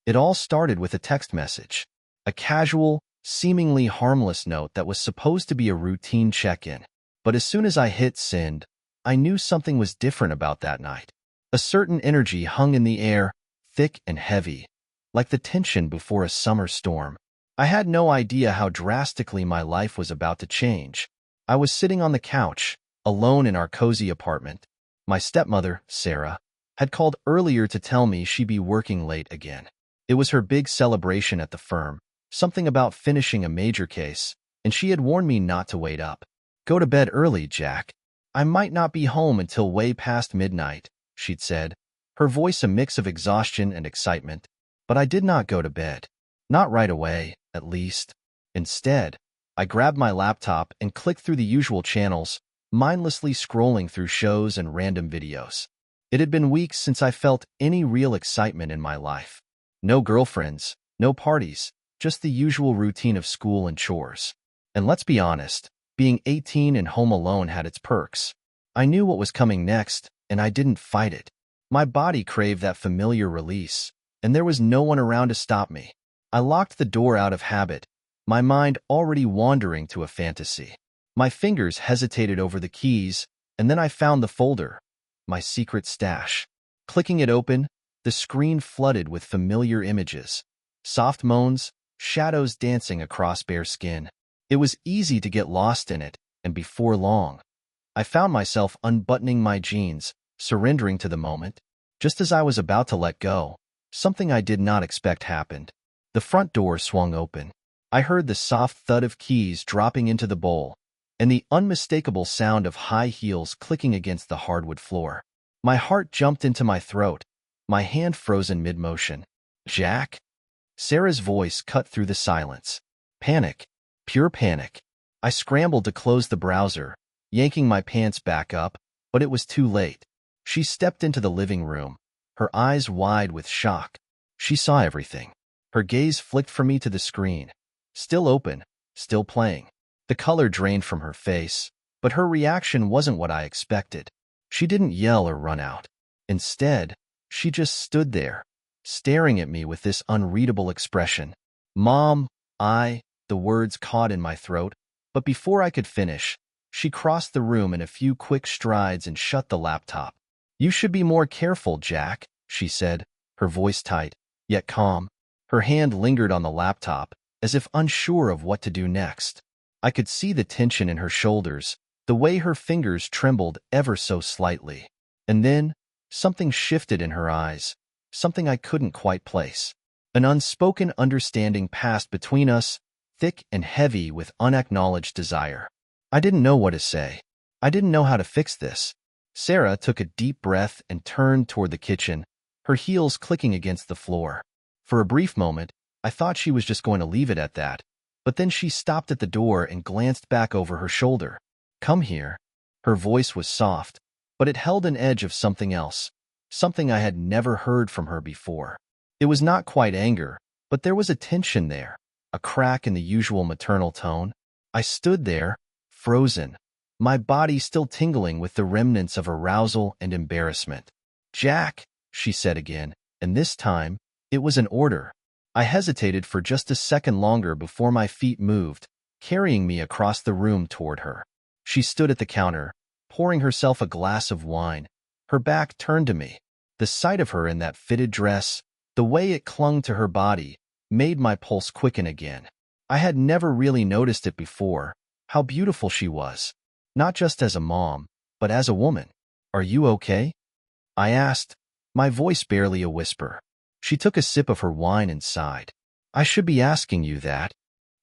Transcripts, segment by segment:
It all started with a text message, a casual, seemingly harmless note that was supposed to be a routine check-in. But as soon as I hit send, I knew something was different about that night. A certain energy hung in the air, thick and heavy, like the tension before a summer storm. I had no idea how drastically my life was about to change. I was sitting on the couch, alone in our cozy apartment. My stepmother, Sarah, had called earlier to tell me she'd be working late again. It was her big celebration at the firm, something about finishing a major case, and she had warned me not to wait up. "Go to bed early, Jack. I might not be home until way past midnight," she'd said, her voice a mix of exhaustion and excitement. But I did not go to bed. Not right away, at least. Instead, I grabbed my laptop and clicked through the usual channels, mindlessly scrolling through shows and random videos. It had been weeks since I felt any real excitement in my life. No girlfriends, no parties, just the usual routine of school and chores. And let's be honest, being 18 and home alone had its perks. I knew what was coming next, and I didn't fight it. My body craved that familiar release, and there was no one around to stop me. I locked the door out of habit, my mind already wandering to a fantasy. My fingers hesitated over the keys, and then I found the folder, my secret stash. Clicking it open, the screen flooded with familiar images. Soft moans, shadows dancing across bare skin. It was easy to get lost in it, and before long, I found myself unbuttoning my jeans, surrendering to the moment. Just as I was about to let go, something I did not expect happened. The front door swung open. I heard the soft thud of keys dropping into the bowl, and the unmistakable sound of high heels clicking against the hardwood floor. My heart jumped into my throat, my hand frozen mid-motion. "Jack?" Sarah's voice cut through the silence. Panic. Pure panic. I scrambled to close the browser, yanking my pants back up, but it was too late. She stepped into the living room, her eyes wide with shock. She saw everything. Her gaze flicked from me to the screen. Still open, still playing. The color drained from her face, but her reaction wasn't what I expected. She didn't yell or run out. Instead, she just stood there, staring at me with this unreadable expression. "Mom, the words caught in my throat, but before I could finish, she crossed the room in a few quick strides and shut the laptop. "You should be more careful, Jack," she said, her voice tight, yet calm. Her hand lingered on the laptop, as if unsure of what to do next. I could see the tension in her shoulders, the way her fingers trembled ever so slightly. And then, something shifted in her eyes, something I couldn't quite place. An unspoken understanding passed between us, thick and heavy with unacknowledged desire. I didn't know what to say. I didn't know how to fix this. Sarah took a deep breath and turned toward the kitchen, her heels clicking against the floor. For a brief moment, I thought she was just going to leave it at that, but then she stopped at the door and glanced back over her shoulder. "Come here." Her voice was soft, but it held an edge of something else, something I had never heard from her before. It was not quite anger, but there was a tension there, a crack in the usual maternal tone. I stood there, frozen, my body still tingling with the remnants of arousal and embarrassment. "Jack," she said again, and this time, it was an order. I hesitated for just a second longer before my feet moved, carrying me across the room toward her. She stood at the counter, pouring herself a glass of wine, her back turned to me. The sight of her in that fitted dress, the way it clung to her body, made my pulse quicken again. I had never really noticed it before, how beautiful she was, not just as a mom, but as a woman. "Are you okay?" I asked, my voice barely a whisper. She took a sip of her wine and sighed. "I should be asking you that."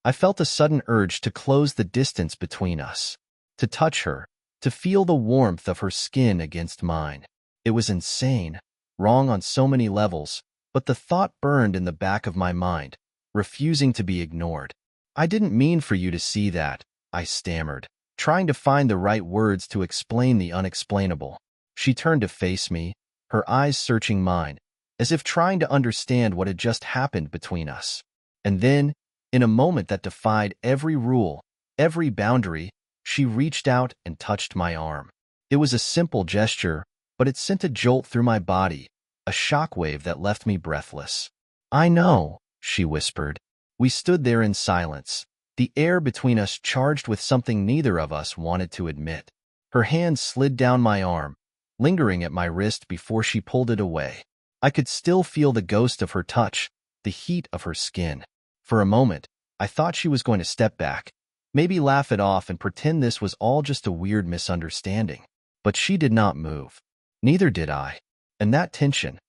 I felt a sudden urge to close the distance between us, to touch her, to feel the warmth of her skin against mine. It was insane, wrong on so many levels, but the thought burned in the back of my mind, refusing to be ignored. "I didn't mean for you to see that," I stammered, trying to find the right words to explain the unexplainable. She turned to face me, her eyes searching mine, as if trying to understand what had just happened between us. And then, in a moment that defied every rule, every boundary, she reached out and touched my arm. It was a simple gesture, but it sent a jolt through my body, a shockwave that left me breathless. I know, she whispered. We stood there in silence, the air between us charged with something neither of us wanted to admit. Her hand slid down my arm, lingering at my wrist before she pulled it away. I could still feel the ghost of her touch, the heat of her skin. For a moment, I thought she was going to step back, maybe laugh it off and pretend this was all just a weird misunderstanding. But she did not move. Neither did I. And that tension,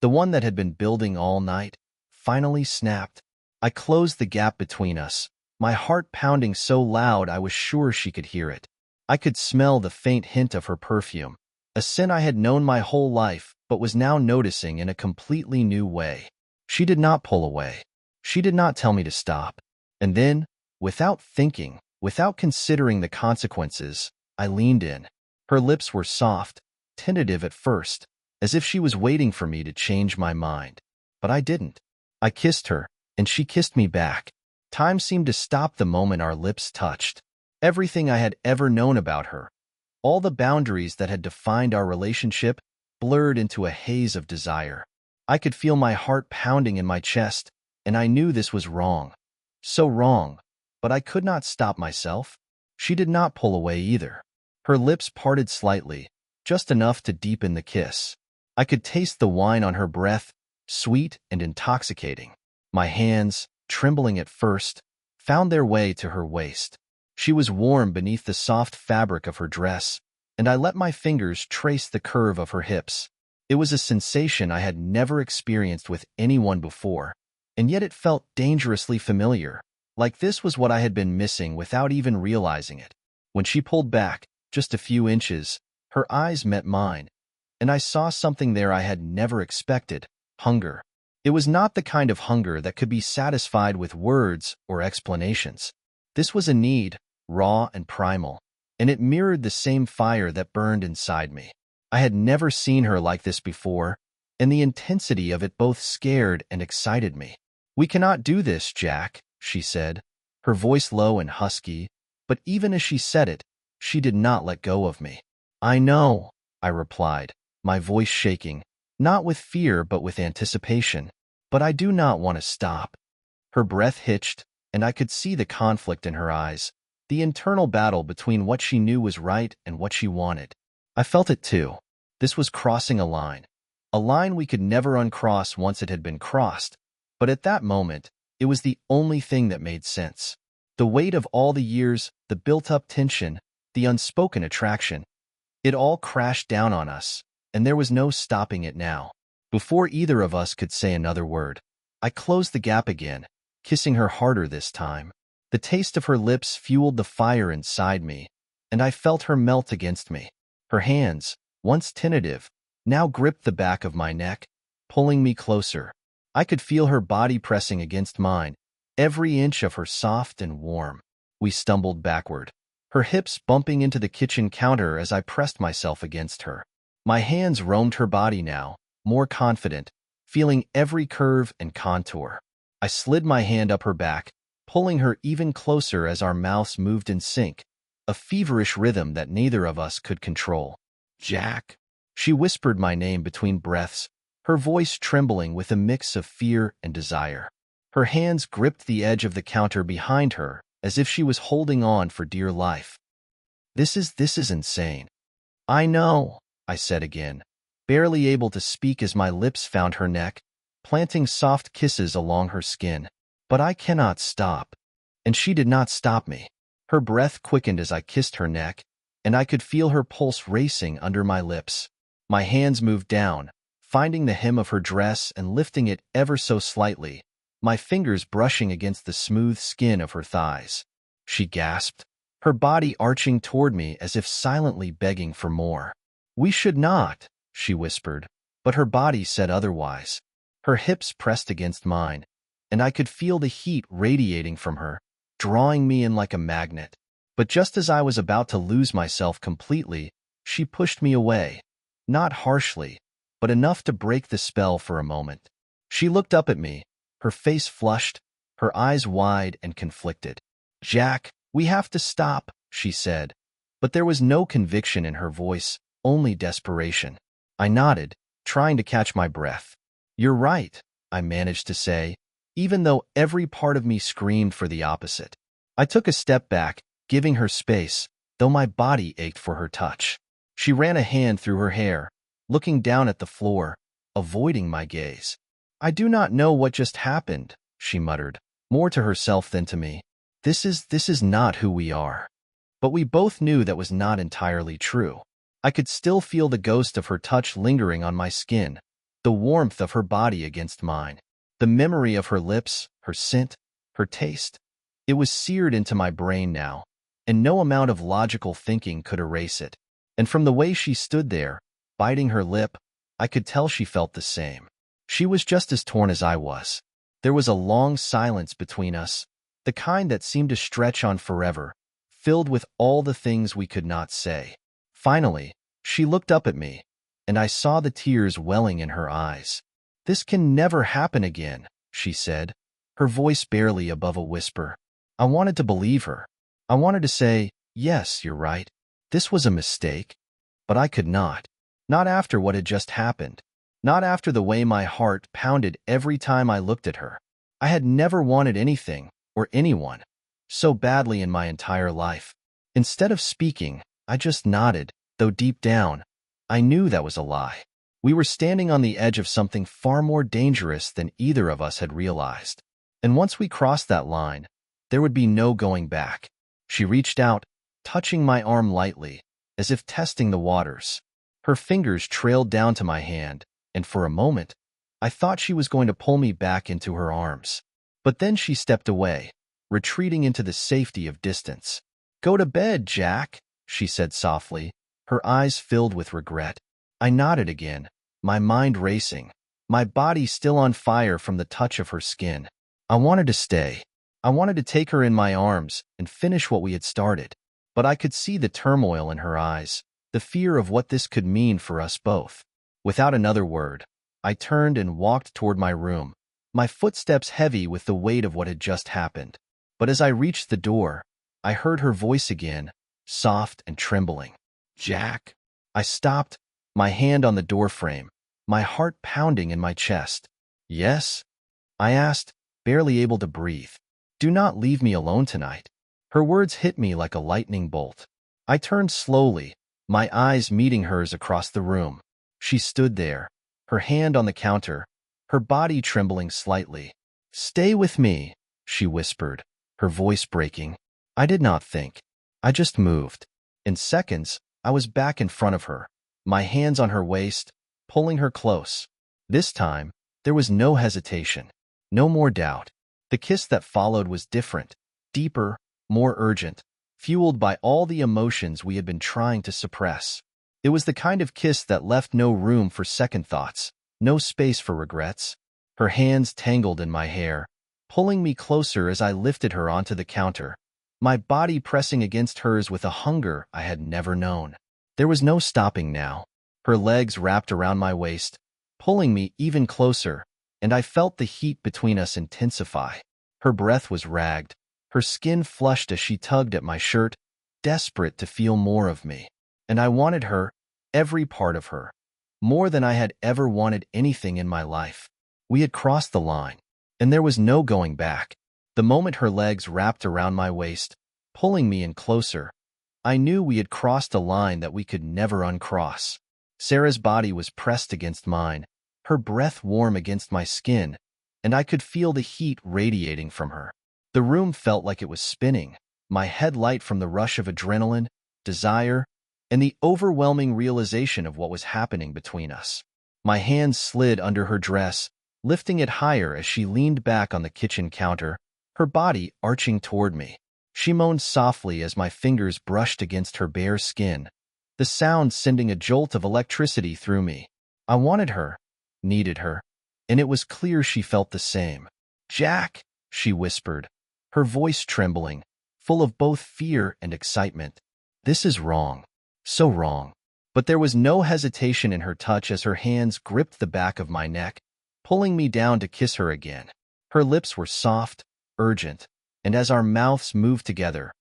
the one that had been building all night, finally snapped. I closed the gap between us, my heart pounding so loud I was sure she could hear it. I could smell the faint hint of her perfume, a scent I had known my whole life but was now noticing in a completely new way. She did not pull away. She did not tell me to stop. And then, without thinking, without considering the consequences, I leaned in. Her lips were soft, tentative at first, as if she was waiting for me to change my mind. But I didn't. I kissed her, and she kissed me back. Time seemed to stop the moment our lips touched. Everything I had ever known about her, all the boundaries that had defined our relationship, blurred into a haze of desire. I could feel my heart pounding in my chest, and I knew this was wrong. So wrong, but I could not stop myself. She did not pull away either. Her lips parted slightly, just enough to deepen the kiss. I could taste the wine on her breath, sweet and intoxicating. My hands, trembling at first, found their way to her waist. She was warm beneath the soft fabric of her dress, and I let my fingers trace the curve of her hips. It was a sensation I had never experienced with anyone before, and yet it felt dangerously familiar, like this was what I had been missing without even realizing it. When she pulled back, just a few inches, her eyes met mine, and I saw something there I had never expected: hunger. It was not the kind of hunger that could be satisfied with words or explanations. This was a need, raw and primal, and it mirrored the same fire that burned inside me. I had never seen her like this before, and the intensity of it both scared and excited me. "We cannot do this, Jack," she said, her voice low and husky, but even as she said it, she did not let go of me. "I know," I replied, my voice shaking, not with fear but with anticipation, "but I do not want to stop." Her breath hitched, and I could see the conflict in her eyes, the internal battle between what she knew was right and what she wanted. I felt it too. This was crossing a line we could never uncross once it had been crossed, but at that moment, it was the only thing that made sense. The weight of all the years, the built-up tension, the unspoken attraction, it all crashed down on us, and there was no stopping it now. Before either of us could say another word, I closed the gap again, kissing her harder this time. The taste of her lips fueled the fire inside me, and I felt her melt against me. Her hands, once tentative, now gripped the back of my neck, pulling me closer. I could feel her body pressing against mine, every inch of her soft and warm. We stumbled backward, her hips bumping into the kitchen counter as I pressed myself against her. My hands roamed her body now, more confident, feeling every curve and contour. I slid my hand up her back, pulling her even closer as our mouths moved in sync, a feverish rhythm that neither of us could control. "Jack." She whispered my name between breaths, her voice trembling with a mix of fear and desire. Her hands gripped the edge of the counter behind her as if she was holding on for dear life. This is insane." "I know," I said again, barely able to speak as my lips found her neck, planting soft kisses along her skin. "But I cannot stop." And she did not stop me. Her breath quickened as I kissed her neck, and I could feel her pulse racing under my lips. My hands moved down, finding the hem of her dress and lifting it ever so slightly, my fingers brushing against the smooth skin of her thighs. She gasped, her body arching toward me as if silently begging for more. "We should not," she whispered, but her body said otherwise. Her hips pressed against mine, and I could feel the heat radiating from her, drawing me in like a magnet. But just as I was about to lose myself completely, she pushed me away, not harshly, but enough to break the spell for a moment. She looked up at me, her face flushed, her eyes wide and conflicted. "Jack, we have to stop," she said, but there was no conviction in her voice, only desperation. I nodded, trying to catch my breath. "You're right," I managed to say, even though every part of me screamed for the opposite. I took a step back, giving her space, though my body ached for her touch. She ran a hand through her hair, looking down at the floor, avoiding my gaze. I do not know what just happened, she muttered, more to herself than to me. This is not who we are. But we both knew that was not entirely true. I could still feel the ghost of her touch lingering on my skin, the warmth of her body against mine, the memory of her lips, her scent, her taste. It was seared into my brain now, and no amount of logical thinking could erase it. And from the way she stood there, biting her lip, I could tell she felt the same. She was just as torn as I was. There was a long silence between us, the kind that seemed to stretch on forever, filled with all the things we could not say. Finally, she looked up at me, and I saw the tears welling in her eyes. "This can never happen again," she said, her voice barely above a whisper. I wanted to believe her. I wanted to say, yes, you're right. This was a mistake. But I could not. Not after what had just happened. Not after the way my heart pounded every time I looked at her. I had never wanted anything, or anyone, so badly in my entire life. Instead of speaking, I just nodded, though deep down, I knew that was a lie. We were standing on the edge of something far more dangerous than either of us had realized. And once we crossed that line, there would be no going back. She reached out, touching my arm lightly, as if testing the waters. Her fingers trailed down to my hand, and for a moment, I thought she was going to pull me back into her arms. But then she stepped away, retreating into the safety of distance. "Go to bed, Jack," she said softly, her eyes filled with regret. I nodded again, my mind racing, my body still on fire from the touch of her skin. I wanted to stay. I wanted to take her in my arms and finish what we had started. But I could see the turmoil in her eyes, the fear of what this could mean for us both. Without another word, I turned and walked toward my room, my footsteps heavy with the weight of what had just happened. But as I reached the door, I heard her voice again, soft and trembling. "Jack." I stopped, my hand on the doorframe, my heart pounding in my chest. "Yes?" I asked, barely able to breathe. "Do not leave me alone tonight." Her words hit me like a lightning bolt. I turned slowly, my eyes meeting hers across the room. She stood there, her hand on the counter, her body trembling slightly. "Stay with me," she whispered, her voice breaking. I did not think. I just moved. In seconds, I was back in front of her, my hands on her waist, pulling her close. This time, there was no hesitation, no more doubt. The kiss that followed was different, deeper, more urgent, fueled by all the emotions we had been trying to suppress. It was the kind of kiss that left no room for second thoughts, no space for regrets. Her hands tangled in my hair, pulling me closer as I lifted her onto the counter, my body pressing against hers with a hunger I had never known. There was no stopping now. Her legs wrapped around my waist, pulling me even closer, and I felt the heat between us intensify. Her breath was ragged, her skin flushed as she tugged at my shirt, desperate to feel more of me. And I wanted her, every part of her, more than I had ever wanted anything in my life. We had crossed the line, and there was no going back. The moment her legs wrapped around my waist, pulling me in closer, I knew we had crossed a line that we could never uncross. Sarah's body was pressed against mine, her breath warm against my skin, and I could feel the heat radiating from her. The room felt like it was spinning, my head light from the rush of adrenaline, desire, and the overwhelming realization of what was happening between us. My hands slid under her dress, lifting it higher as she leaned back on the kitchen counter, her body arching toward me. She moaned softly as my fingers brushed against her bare skin, the sound sending a jolt of electricity through me. I wanted her, needed her, and it was clear she felt the same. "Jack," she whispered, her voice trembling, full of both fear and excitement. "This is wrong. So wrong." But there was no hesitation in her touch as her hands gripped the back of my neck, pulling me down to kiss her again. Her lips were soft, urgent, and as our mouths moved together,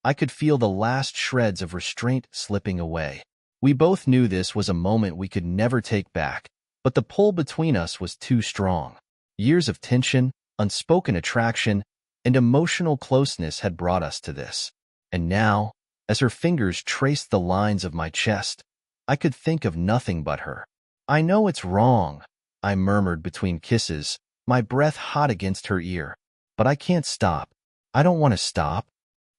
I could feel the last shreds of restraint slipping away. We both knew this was a moment we could never take back, but the pull between us was too strong. Years of tension, unspoken attraction, and emotional closeness had brought us to this. And now, as her fingers traced the lines of my chest, I could think of nothing but her. "I know it's wrong," I murmured between kisses, my breath hot against her ear. "But I can't stop. I don't want to stop."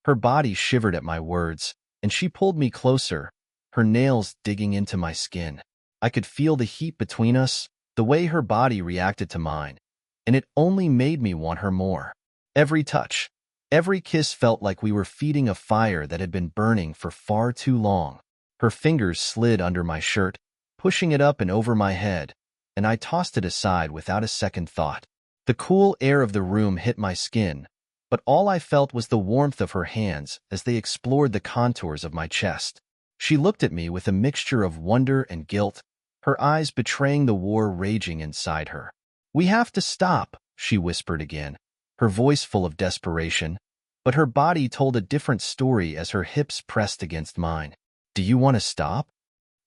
Her body shivered at my words, and she pulled me closer, her nails digging into my skin. I could feel the heat between us, the way her body reacted to mine, and it only made me want her more. Every touch, every kiss felt like we were feeding a fire that had been burning for far too long. Her fingers slid under my shirt, pushing it up and over my head, and I tossed it aside without a second thought. The cool air of the room hit my skin, but all I felt was the warmth of her hands as they explored the contours of my chest. She looked at me with a mixture of wonder and guilt, her eyes betraying the war raging inside her. "We have to stop," she whispered again, her voice full of desperation, but her body told a different story as her hips pressed against mine. "Do you want to stop?"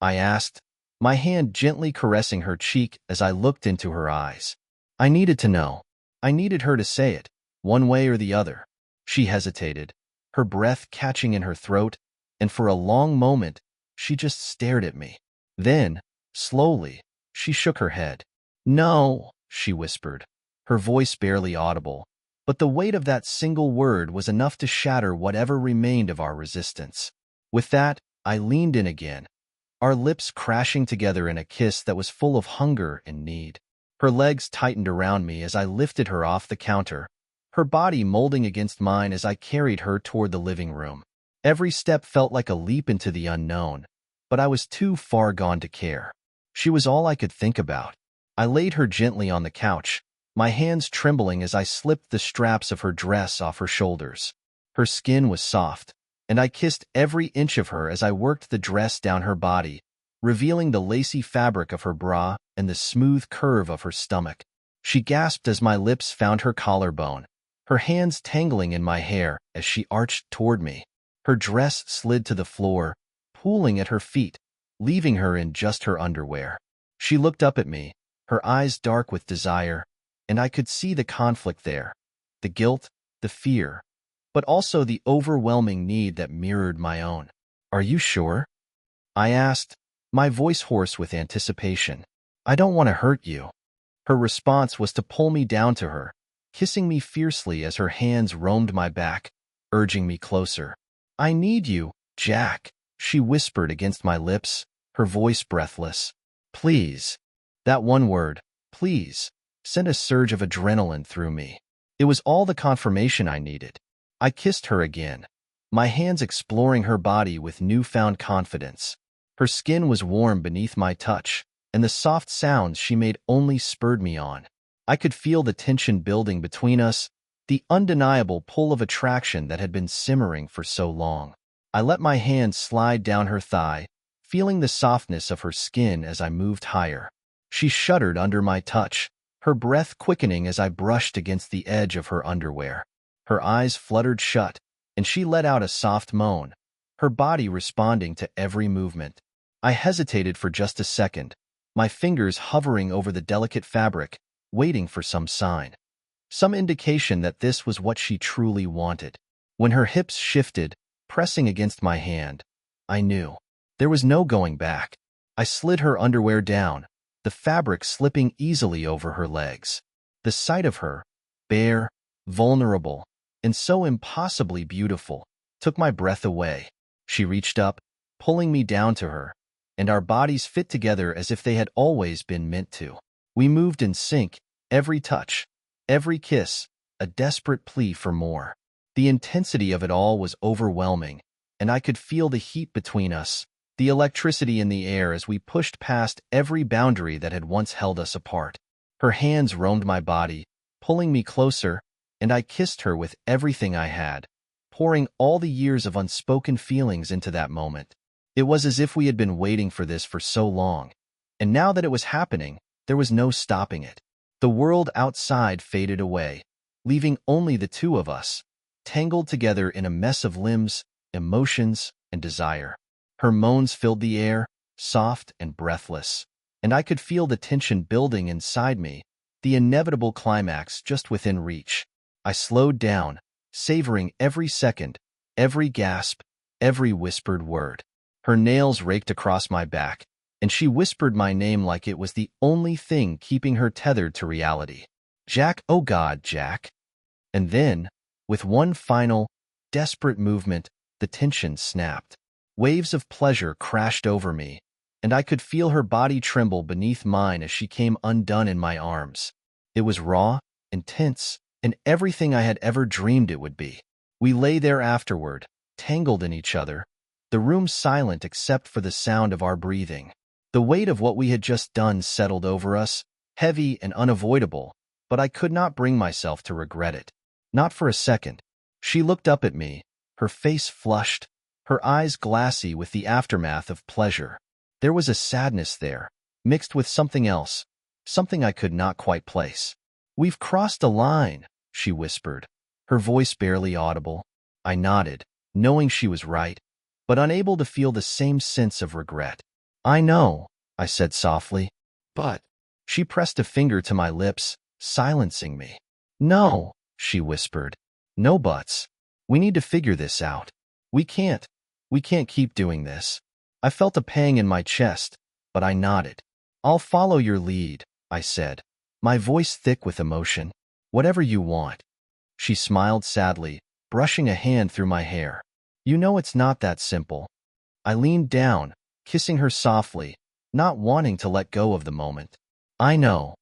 I asked, my hand gently caressing her cheek as I looked into her eyes. I needed to know. I needed her to say it, one way or the other. She hesitated, her breath catching in her throat, and for a long moment, she just stared at me. Then, slowly, she shook her head. "No," she whispered, her voice barely audible, but the weight of that single word was enough to shatter whatever remained of our resistance. With that, I leaned in again, our lips crashing together in a kiss that was full of hunger and need. Her legs tightened around me as I lifted her off the counter, her body molding against mine as I carried her toward the living room. Every step felt like a leap into the unknown, but I was too far gone to care. She was all I could think about. I laid her gently on the couch, my hands trembling as I slipped the straps of her dress off her shoulders. Her skin was soft, and I kissed every inch of her as I worked the dress down her body, revealing the lacy fabric of her bra and the smooth curve of her stomach. She gasped as my lips found her collarbone, her hands tangling in my hair as she arched toward me. Her dress slid to the floor, pooling at her feet, leaving her in just her underwear. She looked up at me, her eyes dark with desire, and I could see the conflict there, the guilt, the fear, but also the overwhelming need that mirrored my own. "Are you sure?" I asked, my voice hoarse with anticipation. "I don't want to hurt you." Her response was to pull me down to her, kissing me fiercely as her hands roamed my back, urging me closer. "I need you, Jack," she whispered against my lips, her voice breathless. "Please." That one word, "please," sent a surge of adrenaline through me. It was all the confirmation I needed. I kissed her again, my hands exploring her body with newfound confidence. Her skin was warm beneath my touch, and the soft sounds she made only spurred me on. I could feel the tension building between us, the undeniable pull of attraction that had been simmering for so long. I let my hand slide down her thigh, feeling the softness of her skin as I moved higher. She shuddered under my touch, her breath quickening as I brushed against the edge of her underwear. Her eyes fluttered shut, and she let out a soft moan, her body responding to every movement. I hesitated for just a second, my fingers hovering over the delicate fabric, waiting for some sign, some indication that this was what she truly wanted. When her hips shifted, pressing against my hand, I knew. There was no going back. I slid her underwear down, the fabric slipping easily over her legs. The sight of her, bare, vulnerable, and so impossibly beautiful, took my breath away. She reached up, pulling me down to her, and our bodies fit together as if they had always been meant to. We moved in sync, every touch, every kiss, a desperate plea for more. The intensity of it all was overwhelming, and I could feel the heat between us, the electricity in the air as we pushed past every boundary that had once held us apart. Her hands roamed my body, pulling me closer, and I kissed her with everything I had, pouring all the years of unspoken feelings into that moment. It was as if we had been waiting for this for so long, and now that it was happening, there was no stopping it. The world outside faded away, leaving only the two of us, tangled together in a mess of limbs, emotions, and desire. Her moans filled the air, soft and breathless, and I could feel the tension building inside me the inevitable climax just within reach. I slowed down, savoring every second, every gasp, every whispered word. Her nails raked across my back, and she whispered my name like it was the only thing keeping her tethered to reality. Jack, oh God, Jack. And then, with one final, desperate movement, the tension snapped. Waves of pleasure crashed over me, and I could feel her body tremble beneath mine as she came undone in my arms. It was raw, intense, and everything I had ever dreamed it would be. We lay there afterward, tangled in each other, the room silent except for the sound of our breathing. The weight of what we had just done settled over us, heavy and unavoidable, but I could not bring myself to regret it. Not for a second. She looked up at me, her face flushed, her eyes glassy with the aftermath of pleasure. There was a sadness there, mixed with something else, something I could not quite place. "We've crossed a line," she whispered, her voice barely audible. I nodded, knowing she was right, but unable to feel the same sense of regret. "I know," I said softly, "but—" She pressed a finger to my lips, silencing me. "No," she whispered. "No buts. We need to figure this out. We can't keep doing this." I felt a pang in my chest, but I nodded. "I'll follow your lead," I said, my voice thick with emotion. "Whatever you want." She smiled sadly, brushing a hand through my hair. "You know it's not that simple." I leaned down, kissing her softly, not wanting to let go of the moment. "I know."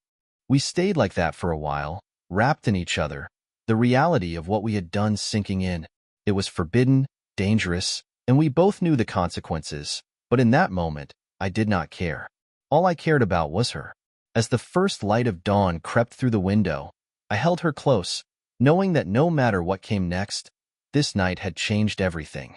We stayed like that for a while, wrapped in each other, the reality of what we had done sinking in. It was forbidden, dangerous, and we both knew the consequences, but in that moment, I did not care. All I cared about was her. As the first light of dawn crept through the window, I held her close, knowing that no matter what came next, this night had changed everything.